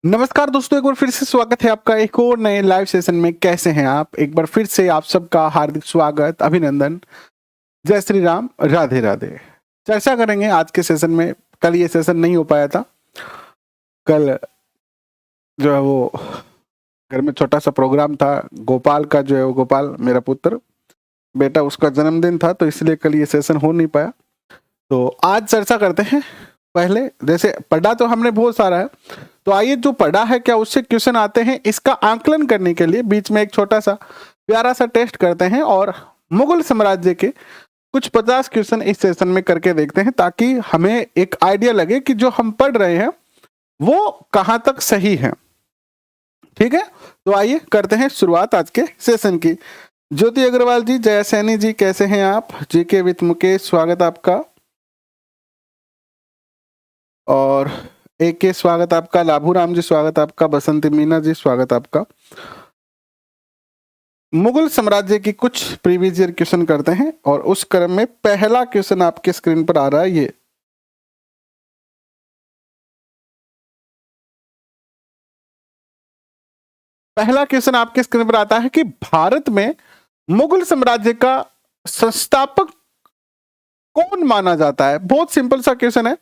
नमस्कार दोस्तों, एक बार फिर से स्वागत है आपका एक और नए लाइव सेशन में। कैसे हैं आप? एक बार फिर से आप सबका हार्दिक स्वागत, अभिनंदन। जय श्री राम, राधे राधे। चर्चा करेंगे आज के सेशन में। कल ये सेशन नहीं हो पाया था। कल जो है वो घर में छोटा सा प्रोग्राम था। गोपाल का जो है वो, गोपाल मेरा पुत्र बेटा, उसका जन्मदिन था, तो इसलिए कल ये सेशन हो नहीं पाया। तो आज चर्चा करते हैं। पहले जैसे पढ़ा तो हमने बहुत सारा है, तो आइए जो पढ़ा है क्या उससे क्वेश्चन आते हैं, इसका आंकलन करने के लिए बीच में एक छोटा सा प्यारा सा टेस्ट करते हैं और मुगल साम्राज्य के कुछ 50 क्वेश्चन इस सेशन में करके देखते हैं, ताकि हमें एक आइडिया लगे कि जो हम पढ़ रहे हैं वो कहाँ तक सही है। ठीक है, तो आइए करते हैं शुरुआत आज के सेशन की। ज्योति अग्रवाल जी, जया सैनी जी, कैसे हैं आप? जीके विद मुकेश, स्वागत आपका। और एक के स्वागत आपका। लाभू राम जी, स्वागत आपका। बसंती मीना जी, स्वागत आपका। मुगल साम्राज्य की कुछ प्रीवियस ईयर क्वेश्चन करते हैं और उस क्रम में पहला क्वेश्चन आपके स्क्रीन पर आ रहा है। ये पहला क्वेश्चन आपके स्क्रीन पर आता है कि भारत में मुगल साम्राज्य का संस्थापक कौन माना जाता है। बहुत सिंपल सा क्वेश्चन है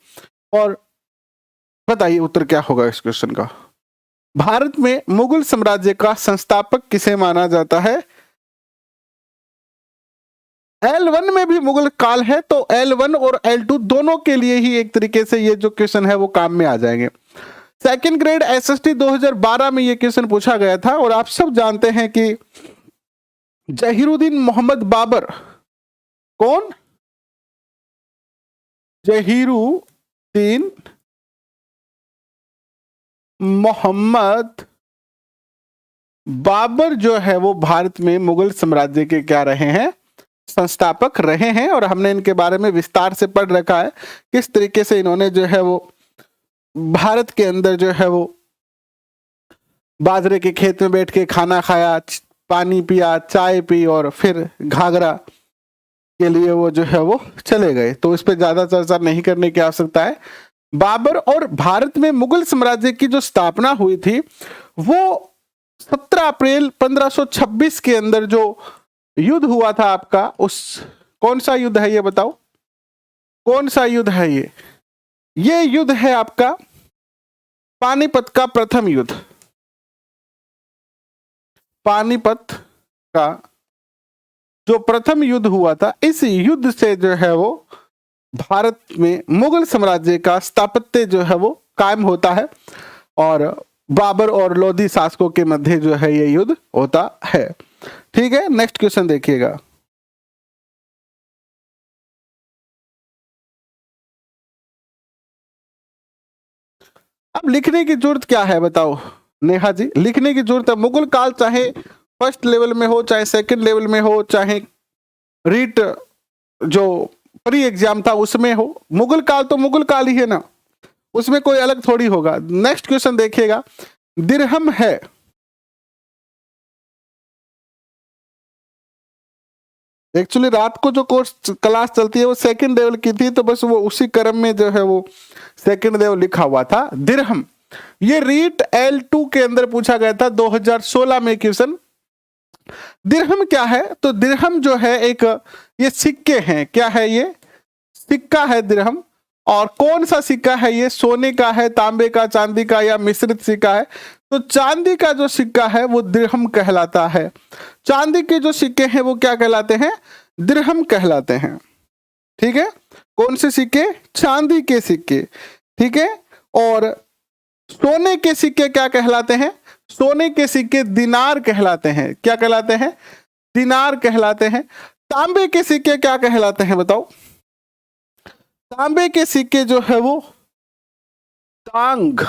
और बताइए उत्तर क्या होगा इस क्वेश्चन का। भारत में मुगल साम्राज्य का संस्थापक किसे माना जाता है? L1 में भी मुगल काल है, तो L1 और L2 दोनों के लिए ही एक तरीके से ये जो क्वेश्चन है वो काम में आ जाएंगे। सेकंड ग्रेड SST 2012 में ये क्वेश्चन पूछा गया था और आप सब जानते हैं कि जहीरुद्दीन मोहम्मद बाबर, कौन? जहीरुद्दीन मोहम्मद बाबर जो है वो भारत में मुगल साम्राज्य के क्या रहे हैं? संस्थापक रहे हैं। और हमने इनके बारे में विस्तार से पढ़ रखा है, किस तरीके से इन्होंने जो है वो भारत के अंदर जो है वो बाजरे के खेत में बैठ के खाना खाया, पानी पिया, चाय पी और फिर घाघरा के लिए वो जो है वो चले गए। तो इस पे ज्यादा चर्चा नहीं करने की आवश्यकता है। बाबर और भारत में मुगल साम्राज्य की जो स्थापना हुई थी वो 17 अप्रैल 1526 के अंदर जो युद्ध हुआ था आपका, उस कौन सा युद्ध है ये बताओ? कौन सा युद्ध है ये? ये युद्ध है आपका पानीपत का प्रथम युद्ध। पानीपत का जो प्रथम युद्ध हुआ था, इस युद्ध से जो है वो भारत में मुगल साम्राज्य का स्थापत्य जो है वो कायम होता है और बाबर और लोधी शासकों के मध्य जो है ये युद्ध होता है। ठीक है, नेक्स्ट क्वेश्चन देखिएगा। अब लिखने की जरूरत क्या है बताओ नेहा जी? लिखने की जरूरत है। मुगल काल चाहे फर्स्ट लेवल में हो, चाहे सेकंड लेवल में हो, चाहे रीट जो प्री एग्जाम था उसमें हो, मुगल काल तो मुगल काल ही है ना, उसमें कोई अलग थोड़ी होगा। नेक्स्ट क्वेश्चन देखिएगा। दिरहम है, एक्चुअली रात को जो कोर्स क्लास चलती है वो सेकंड लेवल की थी, तो बस वो उसी क्रम में जो है वो सेकंड लेवल लिखा हुआ था दिरहम। ये रीट L2 के अंदर पूछा गया था 2016 में क्वेश्चन। दिरहम क्या है? तो दिरहम जो है एक, ये सिक्के हैं। क्या है ये? सिक्का है दिरहम। और कौन सा सिक्का है ये? सोने का है, तांबे का, चांदी का या मिश्रित सिक्का है? तो चांदी का जो सिक्का है वो दिरहम कहलाता है। चांदी के जो सिक्के हैं वो क्या कहलाते हैं? दिरहम कहलाते हैं। ठीक है, कौन से सिक्के? चांदी के सिक्के। ठीक है, और सोने के सिक्के क्या कहलाते हैं? सोने के सिक्के दिनार कहलाते हैं। क्या कहलाते हैं? दिनार कहलाते हैं। तांबे के सिक्के क्या कहलाते हैं बताओ? तांबे के सिक्के जो है वो दांग,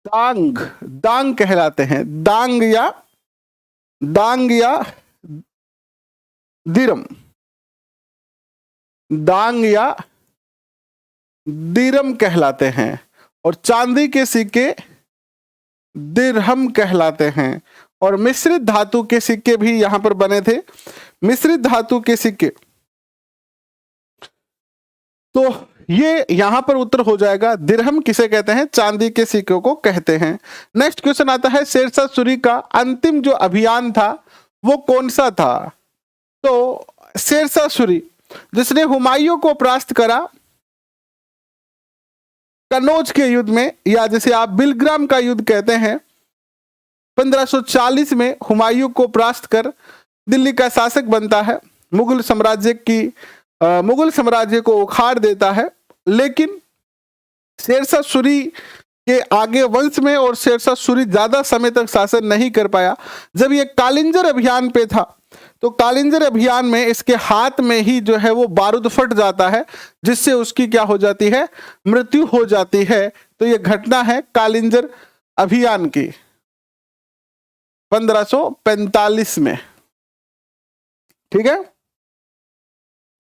दांग, दांग कहलाते हैं। दांग या दिरम, दांग या दिरम कहलाते हैं। और चांदी के सिक्के दिरहम कहलाते हैं। और मिश्रित धातु के सिक्के भी यहां पर बने थे। मिश्रित धातु के सिक्के, तो ये यहां पर उत्तर हो जाएगा। दिरहम किसे कहते हैं? चांदी के सिक्कों को कहते हैं। नेक्स्ट क्वेश्चन आता है, शेरशाह सूरी का अंतिम जो अभियान था वो कौन सा था? तो शेरशाह सूरी जिसने हुमायूं को परास्त करा कन्नौज के युद्ध में, या जिसे आप बिलग्राम का युद्ध कहते हैं, 1540 में हुमायूं को परास्त कर दिल्ली का शासक बनता है, मुगल साम्राज्य को उखाड़ देता है। लेकिन शेरशाह सूरी के आगे वंश में और शेरशाह सूरी ज्यादा समय तक शासन नहीं कर पाया। जब ये कालिंजर अभियान पे था तो कालिंजर अभियान में इसके हाथ में ही जो है वो बारूद फट जाता है, जिससे उसकी क्या हो जाती है? मृत्यु हो जाती है। तो ये घटना है कालिंजर अभियान की 1545 में। ठीक है,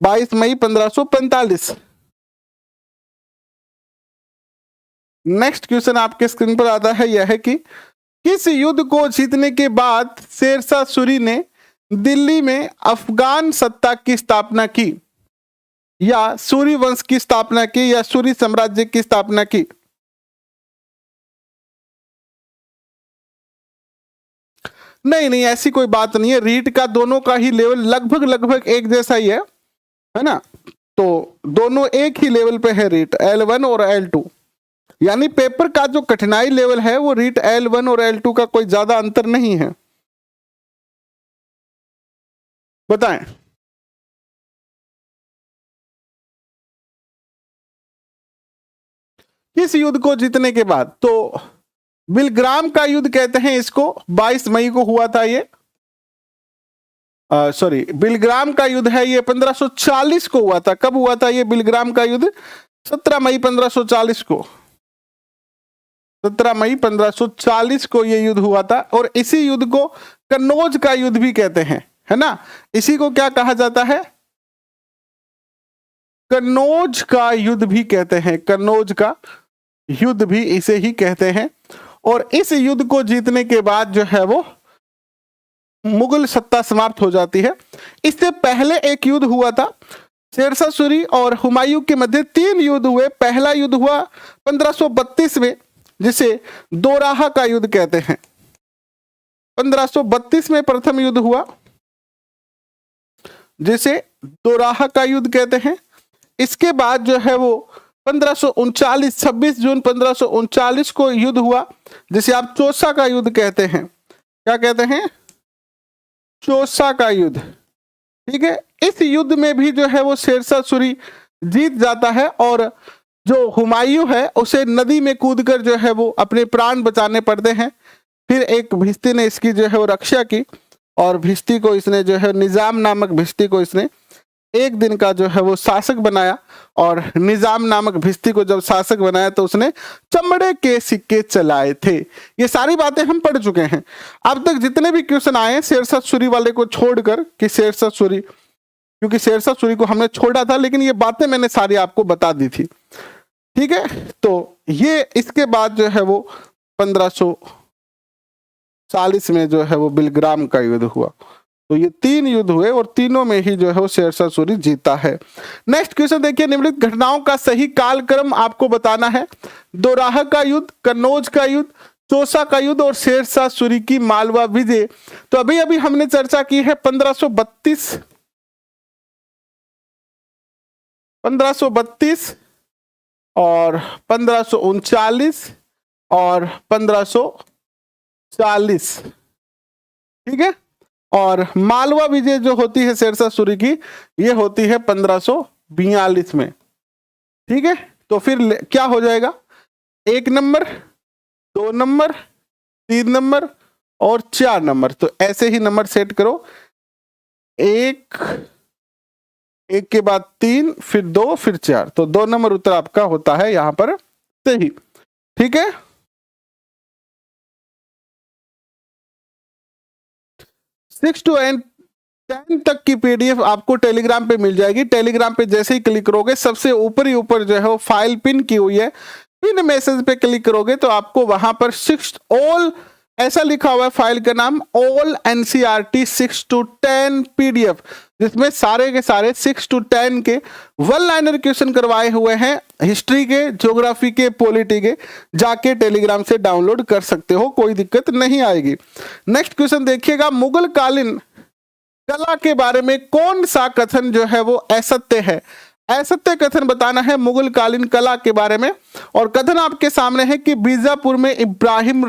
22 मई 1545। नेक्स्ट क्वेश्चन आपके स्क्रीन पर आता है, यह है कि किस युद्ध को जीतने के बाद शेरशाह सूरी ने दिल्ली में अफगान सत्ता की स्थापना की, या सूरी वंश की स्थापना की, या सूरी साम्राज्य की स्थापना की? नहीं, ऐसी कोई बात नहीं है। रीट का दोनों का ही लेवल लगभग एक जैसा ही है ना? तो दोनों एक ही लेवल पे है रीट L1 और L2, यानी पेपर का जो कठिनाई लेवल है वो रीट L1 और L2 का कोई ज्यादा अंतर नहीं है। बताएं। किस युद्ध को जीतने के बाद? तो बिलग्राम का युद्ध कहते हैं इसको, 22 मई को हुआ था ये। सॉरी, बिलग्राम का युद्ध है ये 1540 को हुआ था। कब हुआ था ये बिलग्राम का युद्ध? 17 मई 1540 को। 17 मई 1540 को ये युद्ध हुआ था। और इसी युद्ध को कन्नौज का युद्ध भी कहते हैं, है ना? इसी को क्या कहा जाता है? कन्नौज का युद्ध भी कहते हैं। कन्नौज का युद्ध भी इसे ही कहते हैं। और इस युद्ध को जीतने के बाद जो है वो मुगल सत्ता समाप्त हो जाती है। इससे पहले एक युद्ध हुआ था शेरशाह सूरी और हुमायूं के मध्य। 3 युद्ध हुए। पहला युद्ध हुआ 1532 में, जिसे दोराहा का युद्ध कहते हैं। 1532 में प्रथम युद्ध हुआ, जिसे दोराहा का युद्ध कहते हैं। इसके बाद जो है वो 1539 26 जून 1539 को युद्ध हुआ, जिसे आप चौसा का युद्ध कहते हैं। क्या कहते हैं? चौसा का युद्ध। ठीक है, इस युद्ध में भी जो है वो शेरशाह सूरी जीत जाता है, और जो हुमायूं है उसे नदी में कूदकर जो है वो अपने प्राण बचाने पड़ते हैं। फिर एक भिश्ती ने इसकी जो है वो रक्षा की, और भिश्ती को इसने जो है निजाम नामक भिश्ती को इसने एक दिन का जो है वो शासक बनाया। और निजाम नामक भिश्ती को जब शासक बनाया तो उसने चमड़े के सिक्के चलाए थे। ये सारी बातें हम पढ़ चुके हैं। अब तक जितने भी क्वेश्चन आए शेरशाह सूरी वाले को छोड़कर, कि शेरशाह सूरी, क्योंकि शेरशाह सूरी को हमने छोड़ा था, लेकिन ये बातें मैंने सारी आपको बता दी थी। ठीक है, तो ये इसके बाद जो है वो 1540 में जो है वो बिलग्राम का युद्ध हुआ। तो ये 3 युद्ध हुए और तीनों में ही जो है वो शेरशाह सूरी जीता है। नेक्स्ट क्वेश्चन देखिए, निम्नलिखित घटनाओं का सही कालक्रम आपको बताना है। दोराहा का युद्ध, कन्नौज का युद्ध, चौसा का युद्ध और शेरशाह सूरी की मालवा विजय। तो अभी अभी हमने चर्चा की है 1532 और 1539 और 1540। ठीक है, और मालवा विजय जो होती है शेरशाह सूरी की, ये होती है 1542 में। ठीक है, तो फिर क्या हो जाएगा? 1 नंबर, 2 नंबर, 3 नंबर और 4 नंबर। तो ऐसे ही नंबर सेट करो, 1 के बाद 3, फिर 2, फिर 4। तो 2 नंबर उत्तर आपका होता है यहां पर सही। ठीक है, 6 to 10 तक की पीडीएफ आपको टेलीग्राम पे मिल जाएगी। टेलीग्राम पे जैसे ही क्लिक करोगे, सबसे ऊपर ही ऊपर जो है वो फाइल पिन की हुई है, पिन मैसेज पे क्लिक करोगे तो आपको वहां पर 6 ऑल ऐसा लिखा हुआ है, फाइल का नाम ऑल NCERT 6 to 10 PDF। जिसमें सारे के सारे 6 to 10 के 1-लाइनर क्वेश्चन करवाए हुए हैं, हिस्ट्री के, ज्योग्राफी के, पॉलिटी के। जाके टेलीग्राम से डाउनलोड कर सकते हो, कोई दिक्कत नहीं आएगी। नेक्स्ट क्वेश्चन देखिएगा, मुगल कालीन कला के बारे में कौन सा कथन जो है वो असत्य है? असत्य कथन बताना है मुगल कालीन कला के बारे में। और कथन आपके सामने है कि बीजापुर में इब्राहिम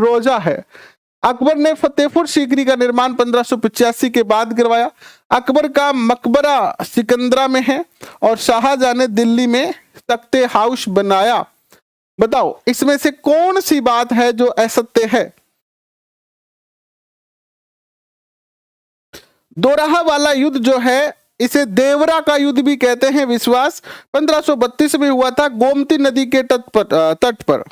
रोजा है। अकबर ने फतेहपुर सीकरी का निर्माण 1585 के बाद करवाया। अकबर का मकबरा सिकंदरा में है और शाहजहां ने दिल्ली में तख्ते हाउस बनाया। बताओ इसमें से कौन सी बात है जो असत्य है? दोराहा वाला युद्ध जो है इसे देवरा का युद्ध भी कहते हैं, विश्वास 1532 में हुआ था गोमती नदी के तट पर।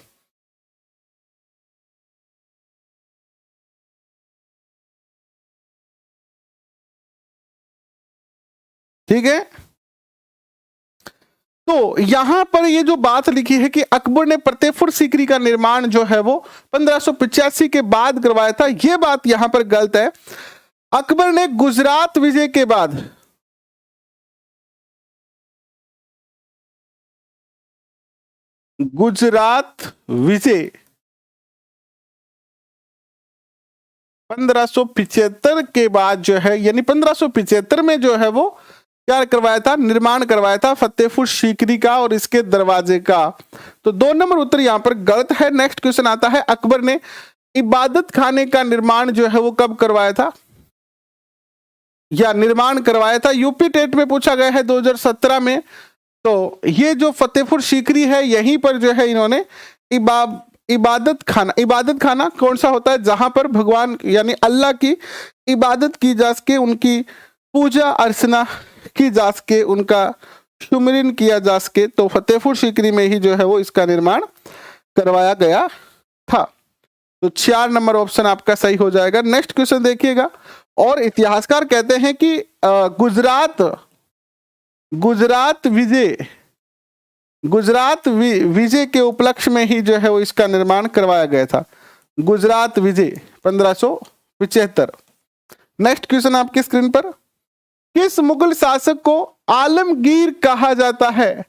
ठीक है, तो यहां पर ये जो बात लिखी है कि अकबर ने फतेहपुर सीकरी का निर्माण जो है वो 1585 के बाद करवाया था, ये बात यहां पर गलत है। अकबर ने गुजरात विजय के बाद गुजरात विजय 1575 के बाद जो है, यानी 1575 में जो है वो क्या करवाया था? निर्माण करवाया था फतेहपुर सीकरी का और इसके दरवाजे का। तो 2 नंबर उत्तर यहां पर गलत है। नेक्स्ट क्वेश्चन आता है, अकबर ने इबादत खाने का निर्माण जो है वो कब करवाया था या निर्माण करवाया था? यूपी टेट में पूछा गया है 2017 में। तो ये जो फतेहपुर सीकरी है यहीं पर जो है इन्होंने इबादत खाना कौन सा होता है? जहां पर भगवान यानी अल्लाह की इबादत की जा सके, उनकी पूजा अर्चना की जा सके, उनका सुमिरन किया जा सके, तो फतेहपुर सीकरी में ही जो है वो इसका निर्माण करवाया गया था। तो 4 नंबर ऑप्शन आपका सही हो जाएगा। नेक्स्ट क्वेश्चन देखिएगा, और इतिहासकार कहते हैं कि गुजरात विजय के उपलक्ष्य में ही जो है वो इसका निर्माण करवाया गया था। गुजरात विजय 1575। नेक्स्ट क्वेश्चन आपकी स्क्रीन पर, किस मुगल शासक को आलमगीर कहा जाता है?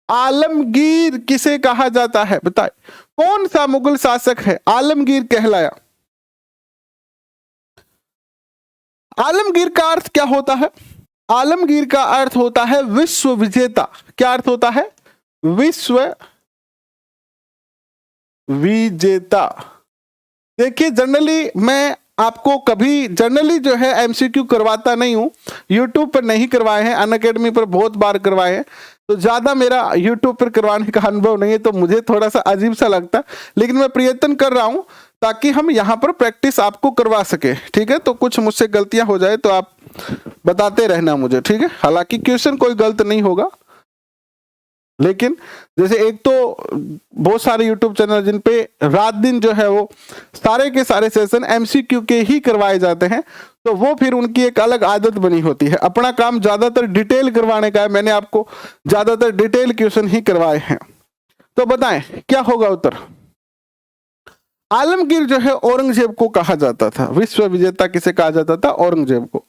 आलमगीर किसे कहा जाता है बताए? कौन सा मुगल शासक है आलमगीर कहलाया? आलमगीर का अर्थ क्या होता है? आलमगीर का अर्थ होता है विश्व विजेता। क्या अर्थ होता है? विश्व विजेता। देखिए जनरली मैं आपको कभी जनरली जो है एमसीक्यू करवाता नहीं हूं, यूट्यूब पर नहीं करवाए हैं, अनअकैडमी पर बहुत बार करवाए हैं, तो ज्यादा मेरा यूट्यूब पर करवाने का अनुभव नहीं है, तो मुझे थोड़ा सा अजीब सा लगता है, लेकिन मैं प्रयत्न कर रहा हूं ताकि हम यहाँ पर प्रैक्टिस आपको करवा सके। ठीक है, तो कुछ मुझसे गलतियां हो जाए तो आप बताते रहना मुझे, ठीक है। हालांकि क्वेश्चन कोई गलत नहीं होगा, लेकिन जैसे एक तो बहुत सारे YouTube चैनल जिन पे रात दिन जो है वो सारे के सारे सेशन एमसीक्यू के ही करवाए जाते हैं, तो वो फिर उनकी एक अलग आदत बनी होती है। अपना काम ज्यादातर डिटेल करवाने का है, मैंने आपको ज्यादातर डिटेल क्वेश्चन ही करवाए हैं। तो बताएं क्या होगा उत्तर? आलमगीर जो है औरंगजेब को कहा जाता था। विश्व विजेता किसे कहा जाता था? औरंगजेब को।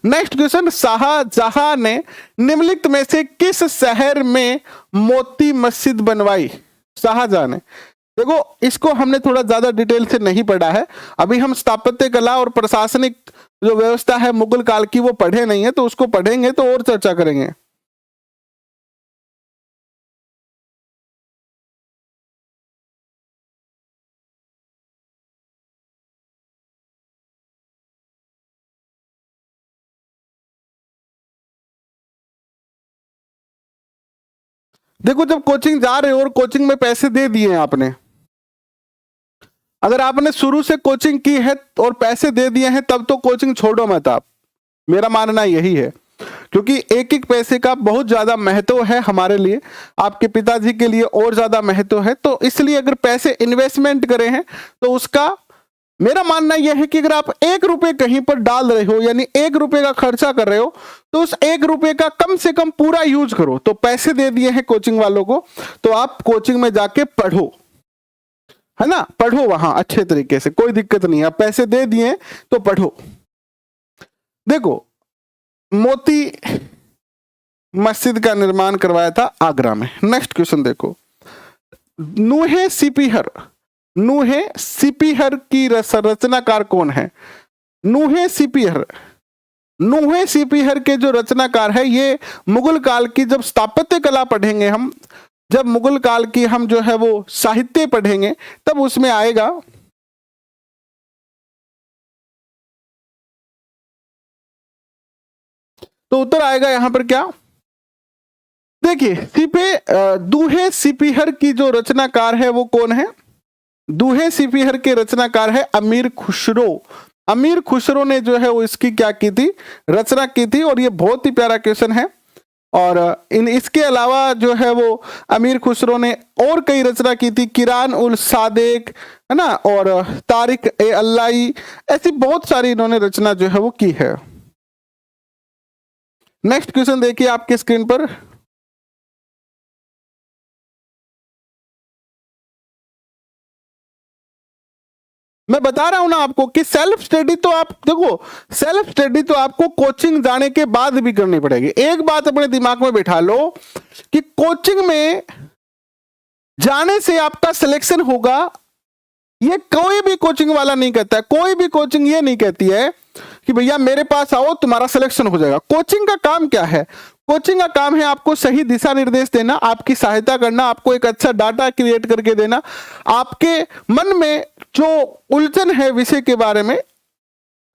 नेक्स्ट क्वेश्चन, शाहजहां ने निम्नलिखित में से किस शहर में मोती मस्जिद बनवाई? शाहजहां ने, देखो इसको हमने थोड़ा ज्यादा डिटेल से नहीं पढ़ा है, अभी हम स्थापत्य कला और प्रशासनिक जो व्यवस्था है मुगल काल की वो पढ़े नहीं है, तो उसको पढ़ेंगे तो और चर्चा करेंगे। देखो जब कोचिंग जा रहे हो और कोचिंग में पैसे दे दिए हैं आपने, अगर आपने शुरू से कोचिंग की है और पैसे दे दिए हैं तब तो कोचिंग छोड़ो मत आप, मेरा मानना यही है, क्योंकि एक एक पैसे का बहुत ज्यादा महत्व है हमारे लिए, आपके पिताजी के लिए और ज्यादा महत्व है। तो इसलिए अगर पैसे इन्वेस्टमेंट करे हैं तो उसका मेरा मानना यह है कि अगर आप 1 रुपए कहीं पर डाल रहे हो, यानी 1 रुपए का खर्चा कर रहे हो, तो उस 1 रुपए का कम से कम पूरा यूज करो। तो पैसे दे दिए हैं कोचिंग वालों को, तो आप कोचिंग में जाके पढ़ो। है ना, पढ़ो वहां अच्छे तरीके से, कोई दिक्कत नहीं है, पैसे दे दिए तो पढ़ो। देखो, मोती मस्जिद का निर्माण करवाया था आगरा में। नेक्स्ट क्वेश्चन देखो, नूहे सिपीहर, नूहे सिपीहर की रचनाकार कौन है? नूहे सिपीहर, नूहे सिपीहर के जो रचनाकार है, ये मुगल काल की, जब स्थापत्य कला पढ़ेंगे हम, जब मुगल काल की हम जो है वो साहित्य पढ़ेंगे तब उसमें आएगा। तो उत्तर आएगा यहां पर क्या? देखिए, दूहे सिपीहर की जो रचनाकार है वो कौन है? दूहे सिपीहर के रचनाकार है अमीर खुसरो। अमीर खुसरो ने जो है वो इसकी क्या की थी? रचना की थी। और ये बहुत ही प्यारा क्वेश्चन है। और इसके अलावा जो है वो अमीर खुसरो ने और कई रचना की थी, किरान उल सादेक, है ना, और तारिक ए अल्लाई, ऐसी बहुत सारी इन्होंने रचना जो है वो की है। नेक्स्ट क्वेश्चन देखिए आपके स्क्रीन पर। मैं बता रहा हूं ना आपको कि सेल्फ स्टडी तो आप देखो, सेल्फ स्टडी तो आपको कोचिंग जाने के बाद भी करनी पड़ेगी। एक बात अपने दिमाग में बैठा लो कि कोचिंग में जाने से आपका सिलेक्शन होगा, ये कोई भी कोचिंग वाला नहीं कहता है। कोई भी कोचिंग ये नहीं कहती है कि भैया मेरे पास आओ तुम्हारा सिलेक्शन हो जाएगा। कोचिंग का काम क्या है? कोचिंग का काम है आपको सही दिशा निर्देश देना, आपकी सहायता करना, आपको एक अच्छा डाटा क्रिएट करके देना, आपके मन में जो उलझन है विषय के बारे में,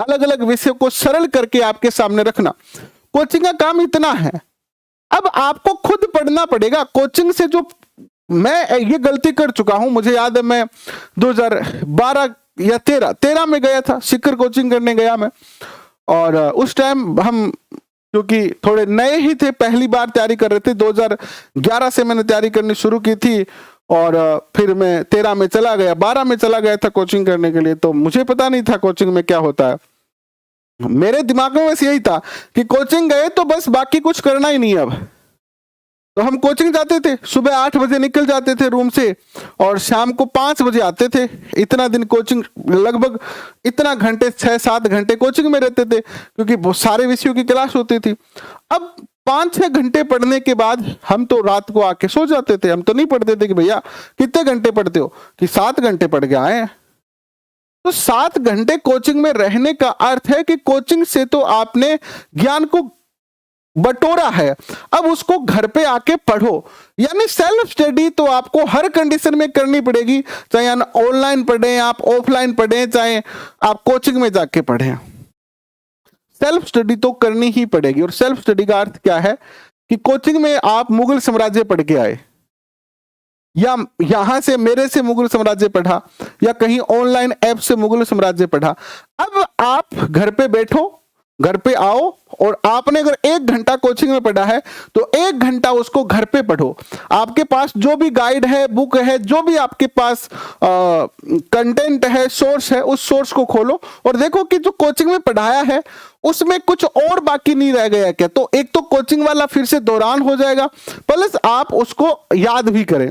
अलग अलग विषय को सरल करके आपके सामने रखना। कोचिंग का काम इतना है। अब आपको खुद पढ़ना पड़ेगा। कोचिंग से जो, मैं ये गलती कर चुका हूं, मुझे याद है मैं 2012 या 13 में गया था, शिखर कोचिंग करने गया मैं। और उस टाइम हम क्योंकि थोड़े नए ही थे, पहली बार तैयारी कर रहे थे। 2011 से मैंने तैयारी करनी शुरू की थी और फिर मैं 13 में चला गया, 12 में चला गया था कोचिंग करने के लिए। तो मुझे पता नहीं था कोचिंग में क्या होता है। मेरे दिमाग में बस यही था कि कोचिंग गए तो बस बाकी कुछ करना ही नहीं है। अब तो हम कोचिंग जाते थे, सुबह 8 बजे निकल जाते थे रूम से और शाम को 5 बजे आते थे। इतना दिन कोचिंग, लगभग इतना घंटे, 6-7 घंटे कोचिंग में रहते थे क्योंकि बहुत सारे विषयों की क्लास होती थी। अब 5-6 घंटे पढ़ने के बाद हम तो रात को आके सो जाते थे। हम तो नहीं पढ़ते थे कि भैया कितने घंटे पढ़ते हो, कि 7 घंटे पढ़ के आए। तो 7 घंटे कोचिंग में रहने का अर्थ है कि कोचिंग से तो आपने ज्ञान को बटोरा है, अब उसको घर पे आके पढ़ो। यानी सेल्फ स्टडी तो आपको हर कंडीशन में करनी पड़ेगी, चाहे ऑनलाइन पढ़ें, आप ऑफलाइन पढ़ें, चाहे आप कोचिंग में जाके पढ़ें। सेल्फ स्टडी तो करनी ही पड़ेगी। और सेल्फ स्टडी का अर्थ क्या है कि कोचिंग में आप मुगल साम्राज्य पढ़ के आए, या यहां से मेरे से मुगल साम्राज्य पढ़ा, या कहीं ऑनलाइन ऐप से मुगल साम्राज्य पढ़ा। अब आप घर पे बैठो, घर पे आओ, और आपने अगर 1 घंटा कोचिंग में पढ़ा है तो 1 घंटा उसको घर पे पढ़ो। आपके पास जो भी गाइड है, बुक है, जो भी आपके पास कंटेंट है, सोर्स है, उस सोर्स को खोलो और देखो कि जो कोचिंग में पढ़ाया है उसमें कुछ और बाकी नहीं रह गया क्या। तो एक तो कोचिंग वाला फिर से दौरान हो जाएगा, प्लस आप उसको याद भी करें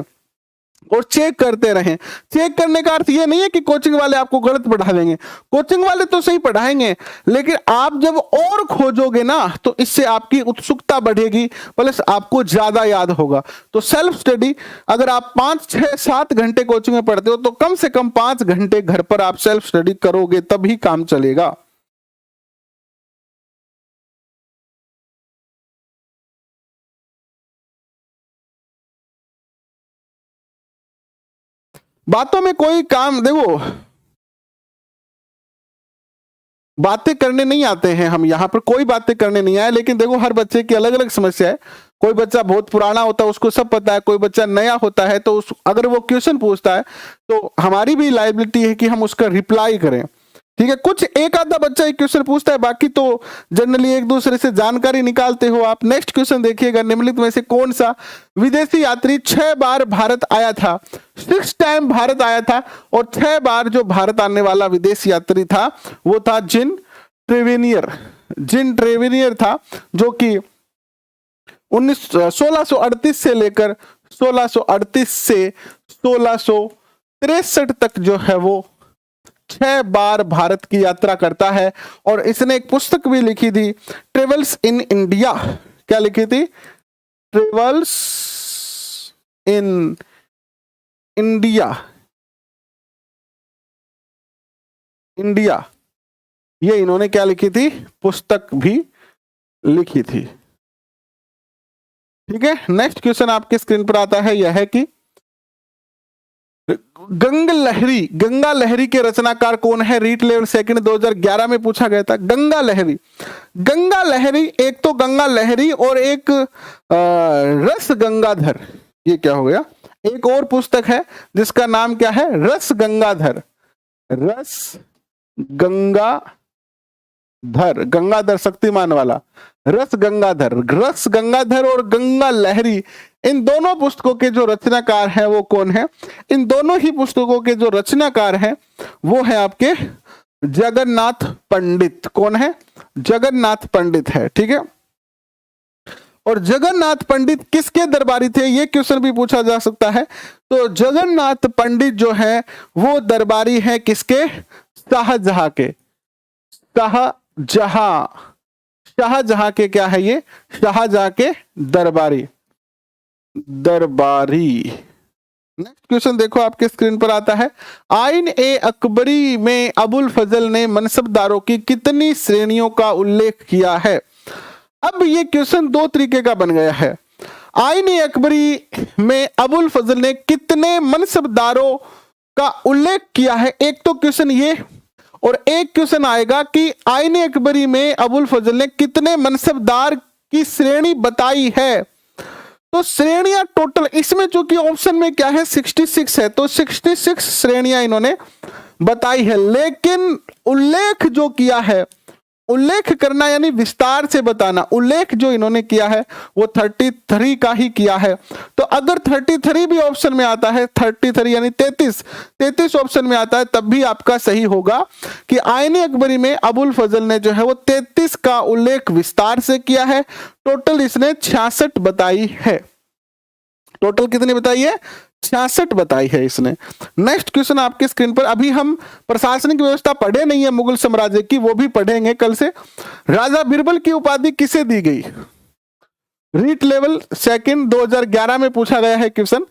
और चेक करते रहें। चेक करने का अर्थ ये नहीं है कि कोचिंग वाले आपको गलत पढ़ा देंगे। कोचिंग वाले तो सही पढ़ाएंगे, लेकिन आप जब और खोजोगे ना तो इससे आपकी उत्सुकता बढ़ेगी, प्लस आपको ज्यादा याद होगा। तो सेल्फ स्टडी, अगर आप 5-6-7 घंटे कोचिंग में पढ़ते हो तो कम से कम 5 घंटे घर पर आप सेल्फ स्टडी करोगे, तभी काम चलेगा। बातों में कोई काम, देखो बातें करने नहीं आते हैं हम, यहाँ पर कोई बातें करने नहीं आए। लेकिन देखो हर बच्चे की अलग अलग समस्या है। कोई बच्चा बहुत पुराना होता है, उसको सब पता है, कोई बच्चा नया होता है तो अगर वो क्वेश्चन पूछता है तो हमारी भी लायबिलिटी है कि हम उसका रिप्लाई करें। ठीक है, कुछ एक आधा बच्चा एक क्वेश्चन पूछता है, बाकी तो जनरली एक दूसरे से जानकारी निकालते हो आप। नेक्स्ट क्वेश्चन देखिएगा, निम्नलिखित में से कौन सा विदेशी यात्री 6 बार भारत आया था? 6 टाइम भारत आया था, और 6 बार जो भारत आने वाला विदेशी यात्री था वो था जिन ट्रेवेनियर। जिन ट्रेवेनियर था, जो कि 1638 से लेकर 1638 से 1600 63 तक जो है वो 6 बार भारत की यात्रा करता है। और इसने एक पुस्तक भी लिखी थी, ट्रेवल्स इन इंडिया। क्या लिखी थी? Travels in India. इंडिया, ये इन्होंने क्या लिखी थी? पुस्तक भी लिखी थी। ठीक है, नेक्स्ट क्वेश्चन आपके स्क्रीन पर आता है, यह है कि गंगा लहरी के रचनाकार कौन है? रीट लेवल सेकंड 2011 में पूछा गया था। गंगा लहरी, एक तो गंगा लहरी और एक रस गंगाधर। ये क्या हो गया? एक और पुस्तक है जिसका नाम क्या है? रस गंगाधर। गंगाधर शक्तिमान वाला, रस गंगाधर और गंगा लहरी, इन दोनों पुस्तकों के जो रचनाकार हैं वो कौन है? इन दोनों ही पुस्तकों के जो रचनाकार हैं वो है आपके जगन्नाथ पंडित। कौन है? जगन्नाथ पंडित है। ठीक है, और जगन्नाथ पंडित किसके दरबारी थे? ये क्वेश्चन भी पूछा जा सकता है। तो जगन्नाथ पंडित जो है वो दरबारी है किसके? शाहजहां के। शाहजहां के क्या है ये? शाहजहां के दरबारी। नेक्स्ट क्वेश्चन देखो आपके स्क्रीन पर आता है, आइन ए अकबरी में अबुल फजल ने मनसबदारों की कितनी श्रेणियों का उल्लेख किया है? अब ये क्वेश्चन दो तरीके का बन गया है। आइन ए अकबरी में अबुल फजल ने कितने मनसबदारों का उल्लेख किया है, एक तो क्वेश्चन ये, और एक क्वेश्चन आएगा कि आइन ए अकबरी में अबुल फजल ने कितने मनसबदार की श्रेणी बताई है। तो श्रेणियां टोटल इसमें चूंकि ऑप्शन में क्या है? 66 है, तो 66 श्रेणियां इन्होंने बताई है। लेकिन उल्लेख जो किया है, उल्लेख करना यानी विस्तार से बताना, उल्लेख जो इन्होंने किया है वो 33 का ही किया है। तो अगर 33 भी ऑप्शन में आता है, 33 यानी 33 ऑप्शन में आता है, तब भी आपका सही होगा कि आईने अकबरी में अबुल फजल ने जो है वो 33 का उल्लेख विस्तार से किया है। टोटल इसने 66 बताई है। टोटल कितनी बताई है? 66 बताई है इसने। नेक्स्ट क्वेश्चन आपके स्क्रीन पर, अभी हम प्रशासनिक व्यवस्था पढ़े नहीं है मुगल साम्राज्य की, वो भी पढ़ेंगे कल से। राजा बीरबल की उपाधि किसे दी गई? रीट लेवल सेकंड 2011 में पूछा गया है क्वेश्चन।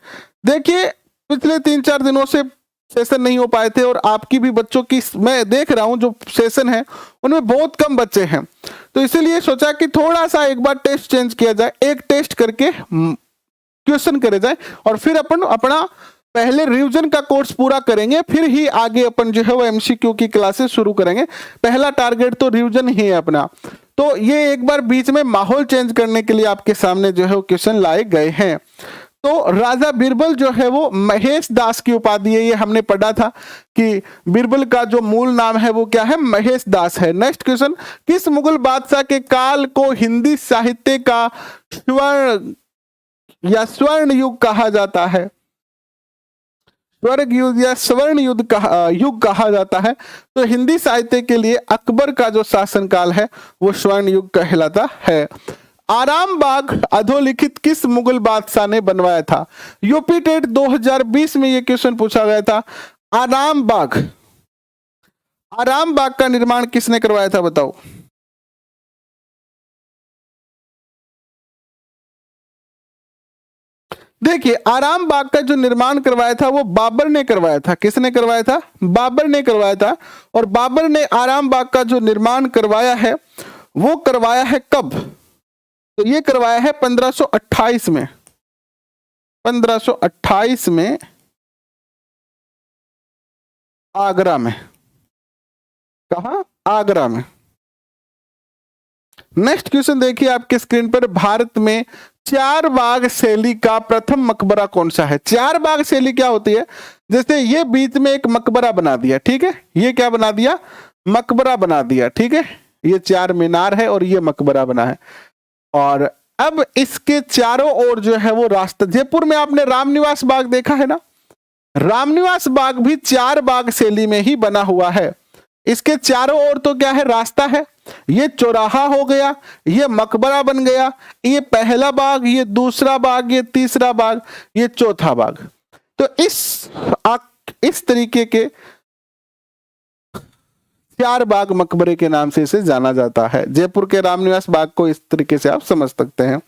देखिए पिछले 3-4 दिनों से सेशन नहीं हो पाए थे, और आपकी भी बच्चों की मैं देख रहा हूं जो सेशन है उनमें बहुत कम बच्चे हैं, तो इसीलिए सोचा कि थोड़ा सा एक बार टेस्ट चेंज किया जाए, एक टेस्ट करके क्वेश्चन करे जाए, और फिर अपन अपना पहले रिवीजन का कोर्स पूरा करेंगे, फिर ही आगे अपन जो है वो एमसीक्यू की क्लासेस शुरू करेंगे। पहला टारगेट तो रिवीजन ही है अपना। तो ये एक बार बीच में माहौल चेंज करने के लिए आपके सामने जो है वो क्वेश्चन लाए गए हैं। तो राजा बीरबल जो है वो महेश दास की उपाधि है, ये हमने पढ़ा था कि बीरबल का जो मूल नाम है वो क्या है? महेश दास है। नेक्स्ट क्वेश्चन, किस मुगल बादशाह के काल को हिंदी साहित्य का स्वर्ण युग कहा जाता है? स्वर्ग युग या स्वर्ण युग कहा जाता है। तो हिंदी साहित्य के लिए अकबर का जो शासनकाल है वो स्वर्ण युग कहलाता है। आराम बाग अधोलिखित किस मुगल बादशाह ने बनवाया था? यूपी टेट 2020 में ये क्वेश्चन पूछा गया था। आराम बाग का निर्माण किसने करवाया था बताओ? देखिए आराम बाग का जो निर्माण करवाया था वो बाबर ने करवाया था। किसने करवाया था? बाबर ने करवाया था। और बाबर ने आराम बाग का जो निर्माण करवाया है वो करवाया है कब? तो ये करवाया है 1528 में। 1528 में आगरा में। कहा? आगरा में। नेक्स्ट क्वेश्चन देखिए आपके स्क्रीन पर, भारत में 4 बाग शैली का प्रथम मकबरा कौन सा है? 4 बाग शैली क्या होती है? जैसे ये बीच में एक मकबरा बना दिया, ठीक है, ये क्या बना दिया? मकबरा बना दिया, ठीक है, ये 4 मीनार है और ये मकबरा बना है। और अब इसके चारों ओर जो है वो रास्ता, जयपुर में आपने रामनिवास बाग देखा है ना, रामनिवास बाग भी 4 बाग शैली में ही बना हुआ है। इसके चारों ओर तो क्या है? रास्ता है। ये चौराहा हो गया, ये मकबरा बन गया, ये पहला बाग, ये दूसरा बाग, ये तीसरा बाग, ये चौथा बाग। तो इस इस तरीके के 4 बाग मकबरे के नाम से इसे जाना जाता है। जयपुर के रामनिवास बाग को इस तरीके से आप समझ सकते हैं।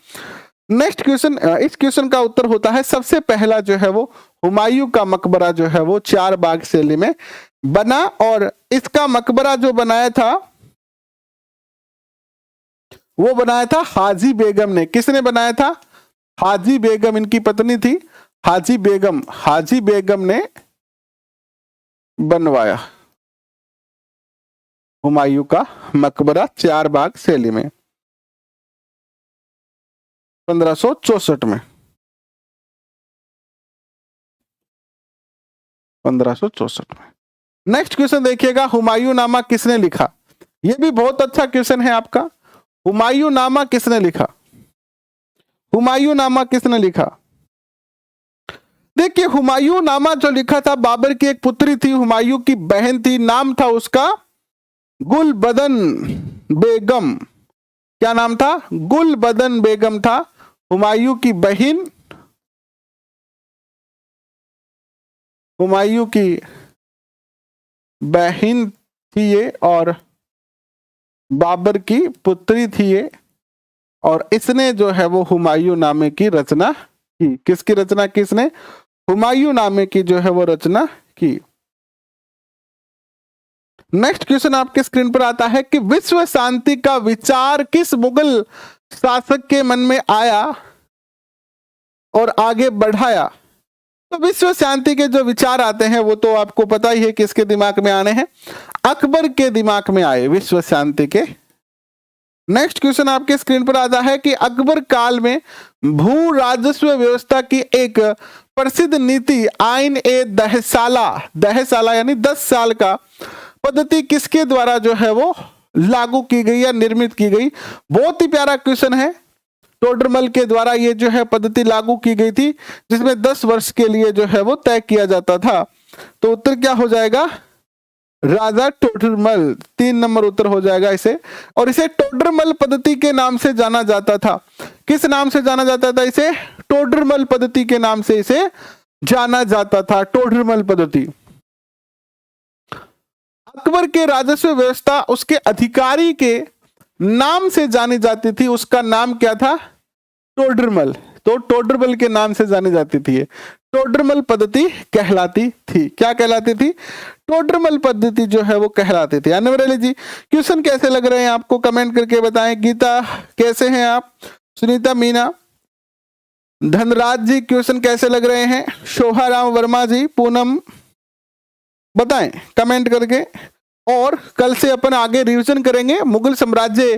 नेक्स्ट क्वेश्चन, इस क्वेश्चन का उत्तर होता है सबसे पहला जो है वो हुमायूं का मकबरा जो है वो 4 बाग शैली में बना, और इसका मकबरा जो बनाया था वो बनाया था हाजी बेगम ने। किसने बनाया था? हाजी बेगम, इनकी पत्नी थी हाजी बेगम। हाजी बेगम ने बनवाया हुमायूं का मकबरा 4 बाग शैली में 1564 में। 1564 में। नेक्स्ट क्वेश्चन देखिएगा, हुमायूं नामा किसने लिखा? यह भी बहुत अच्छा क्वेश्चन है आपका। हुमायूं नामा किसने लिखा? हुमायूं नामा किसने लिखा? देखिए, हुमायूं नामा जो लिखा था, बाबर की एक पुत्री थी, हुमायूं की बहन थी, नाम था उसका गुलबदन बेगम। क्या नाम था? गुलबदन बेगम था हुमायूं की बहन। हुमायूं की बहन थी ये और बाबर की पुत्री थी ये, और इसने जो है वो हुमायूं नामे की रचना की। किसकी रचना की? इसने हुमायूं नामे की जो है वो रचना की। नेक्स्ट क्वेश्चन आपके स्क्रीन पर आता है कि विश्व शांति का विचार किस मुगल शासक के मन में आया और आगे बढ़ाया? तो विश्व शांति के जो विचार आते हैं वो तो आपको पता ही है किसके दिमाग में आने हैं, अकबर के दिमाग में आए विश्व शांति के। नेक्स्ट क्वेश्चन आपके स्क्रीन पर आता है कि अकबर काल में भू राजस्व व्यवस्था की एक प्रसिद्ध नीति आइन ए दहसाला, दहसाला यानी 10 साल का पद्धति किसके द्वारा जो है वो लागू की गई या निर्मित की गई? बहुत ही प्यारा क्वेश्चन है। टोडरमल के द्वारा ये जो है पद्धति लागू की गई थी, जिसमें 10 वर्ष के लिए जो है वो तय किया जाता था। तो उत्तर क्या हो जाएगा? राजा टोडरमल। 3 नंबर उत्तर हो जाएगा इसे। और इसे टोडरमल पद्धति के नाम से जाना जाता था। किस नाम से जाना जाता था इसे? टोडरमल पद्धति के नाम से इसे जाना जाता था, टोडरमल पद्धति। अकबर के राजस्व व्यवस्था उसके अधिकारी के नाम से जानी जाती थी, उसका नाम क्या था? टोडरमल। तो टोडरमल के नाम से जानी जाती थी, टोडरमल पद्धति कहलाती थी। क्या कहलाती थी? टोडरमल पद्धति जो है वो कहलाती थी। अनवर अली जी, क्वेश्चन कैसे लग रहे हैं आपको? कमेंट करके बताएं। गीता कैसे हैं आप? सुनीता मीना, धनराज जी क्वेश्चन कैसे लग रहे हैं? शोभा राम वर्मा जी, पूनम, बताएं कमेंट करके। और कल से अपन आगे रिवीजन करेंगे मुगल साम्राज्य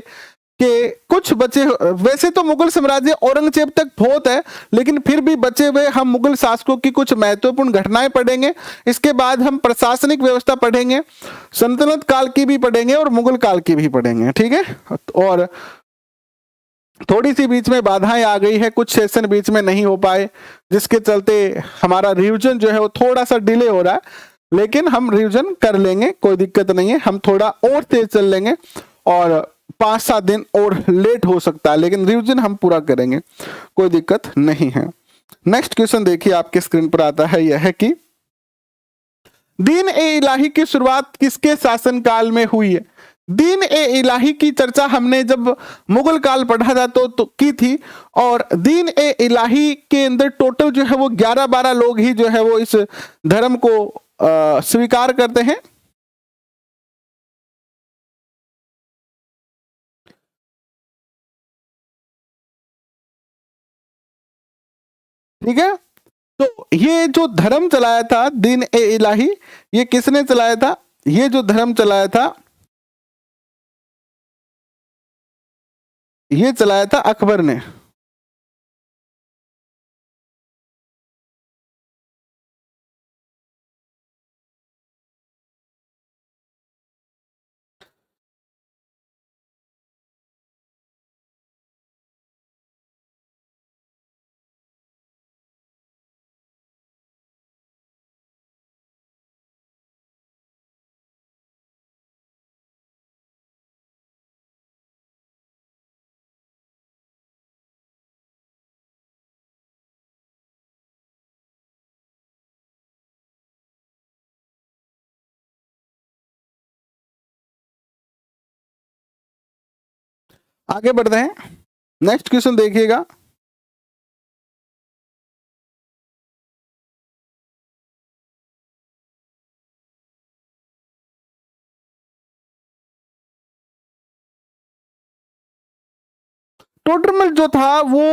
के कुछ बचे। वैसे तो मुगल साम्राज्य औरंगजेब तक बहुत है, लेकिन फिर भी बचे हुए हम मुगल शासकों की कुछ महत्वपूर्ण घटनाएं पढ़ेंगे। इसके बाद हम प्रशासनिक व्यवस्था पढ़ेंगे, सल्तनत काल की भी पढ़ेंगे और मुगल काल की भी पढ़ेंगे, ठीक है। और थोड़ी सी बीच में बाधाएं आ गई है, कुछ सेशन बीच में नहीं हो पाए, जिसके चलते हमारा रिवीजन जो है वो थोड़ा सा डिले हो रहा है, लेकिन हम रिवीजन कर लेंगे, कोई दिक्कत नहीं है। हम थोड़ा और तेज चल लेंगे और 5-7 दिन और लेट हो सकता है, लेकिन रिवीजन हम पूरा करेंगे, कोई दिक्कत नहीं है। नेक्स्ट क्वेश्चन देखिए आपके स्क्रीन पर आता है, यह है कि दीन ए इलाही की शुरुआत किसके शासनकाल में हुई है? दीन ए इलाही की चर्चा हमने जब मुगल काल पढ़ा था तो की थी, और दीन ए इलाही के अंदर टोटल जो है वो 11-12 लोग ही जो है वो इस धर्म को स्वीकार करते हैं। ठीक है, तो ये जो धर्म चलाया था दीन ए इलाही, ये किसने चलाया था? ये जो धर्म चलाया था, ये चलाया था अकबर ने। आगे बढ़ते हैं, नेक्स्ट क्वेश्चन देखिएगा। टोडरमल जो था वो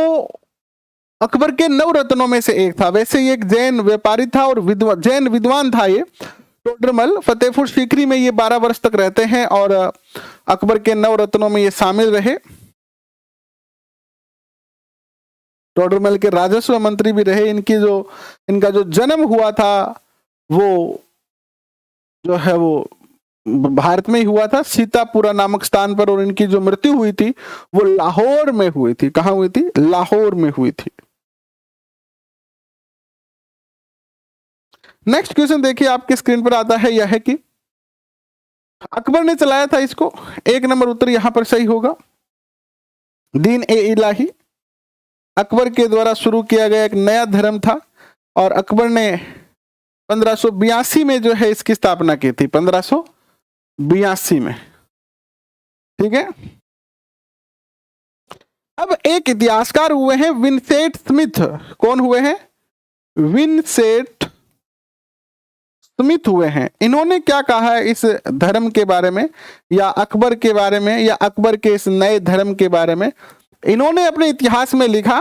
अकबर के 9 रत्नों में से एक था। वैसे ये एक जैन व्यापारी था और जैन विद्वान था। ये टोडरमल फतेहपुर सीकरी में ये 12 वर्ष तक रहते हैं और अकबर के 9 रत्नों में ये शामिल रहे। टोडरमल के राजस्व मंत्री भी रहे। इनका जो जन्म हुआ था वो जो है वो भारत में ही हुआ था, सीतापुरा नामक स्थान पर, और इनकी जो मृत्यु हुई थी वो लाहौर में हुई थी। कहां हुई थी? लाहौर में हुई थी। नेक्स्ट क्वेश्चन देखिए, आपके स्क्रीन पर आता है, यह है कि अकबर ने चलाया था इसको। 1 नंबर उत्तर यहां पर सही होगा। दीन ए इलाही अकबर के द्वारा शुरू किया गया एक नया धर्म था और अकबर ने 1582 में जो है इसकी स्थापना की थी। 1582 में, ठीक है। अब एक इतिहासकार हुए हैं विंसेंट स्मिथ। कौन हुए हैं? विंसेंट स्मिथ हुए हैं। इन्होंने क्या कहा है इस धर्म के बारे में, या अकबर के बारे में, या अकबर के इस नए धर्म के बारे में? इन्होंने अपने इतिहास में लिखा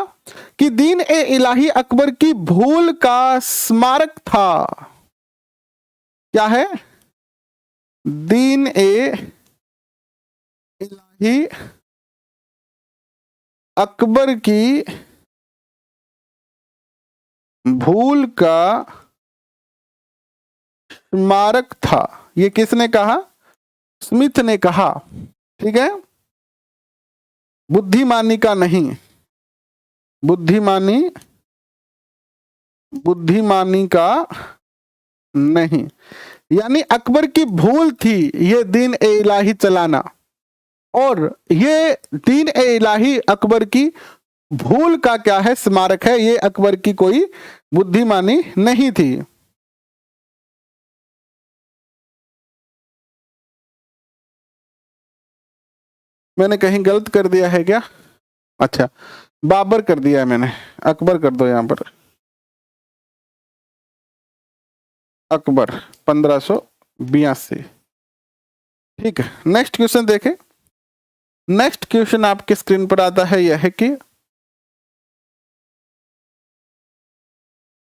कि दीन ए इलाही अकबर की भूल का स्मारक था। क्या है? दीन ए इलाही अकबर की भूल का स्मारक था। ये किसने कहा? स्मिथ ने कहा, ठीक है। बुद्धिमानी का नहीं, बुद्धिमानी का नहीं, यानी अकबर की भूल थी ये दीन ए इलाही चलाना, और ये दीन ए इलाही अकबर की भूल का क्या है? स्मारक है। ये अकबर की कोई बुद्धिमानी नहीं थी। मैंने कहीं गलत कर दिया है क्या? अच्छा, बाबर कर दिया है मैंने, अकबर कर दो यहां पर। अकबर 1582, ठीक है। नेक्स्ट क्वेश्चन देखें। नेक्स्ट क्वेश्चन आपके स्क्रीन पर आता है, यह है कि